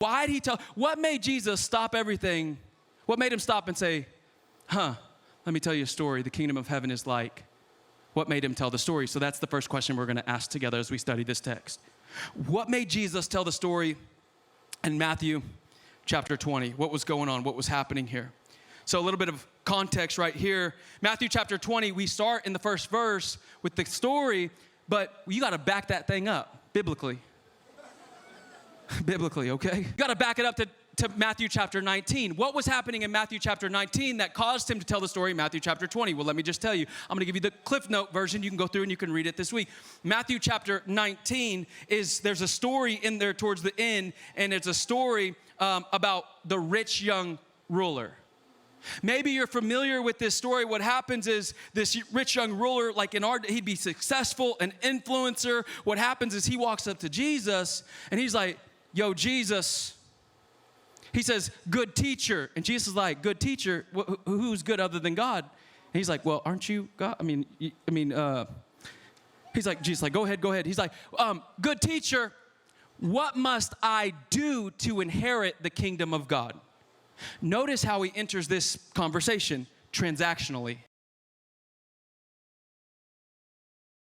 Why did he tell? What made Jesus stop everything? What made him stop and say, let me tell you a story. The kingdom of heaven is like. What made him tell the story? So that's the first question we're going to ask together as we study this text. What made Jesus tell the story in Matthew chapter 20? What was going on? What was happening here? So a little bit of context right here. Matthew chapter 20, we start in the first verse with the story, but you got to back that thing up biblically. Biblically, okay? You got to back it up to Matthew chapter 19. What was happening in Matthew chapter 19 that caused him to tell the story in Matthew chapter 20? Well, let me just tell you. I'm going to give you the Cliff Note version. You can go through and you can read it this week. Matthew chapter 19 there's a story in there towards the end, and it's a story about the rich young ruler. Maybe you're familiar with this story. What happens is this rich young ruler, like he'd be successful, an influencer. What happens is he walks up to Jesus and he's like, yo, Jesus. He says, good teacher. And Jesus is like, good teacher? Who's good other than God? And he's like, well, aren't you God? He's like, Jesus, like, go ahead. He's like, good teacher, what must I do to inherit the kingdom of God? Notice how he enters this conversation transactionally.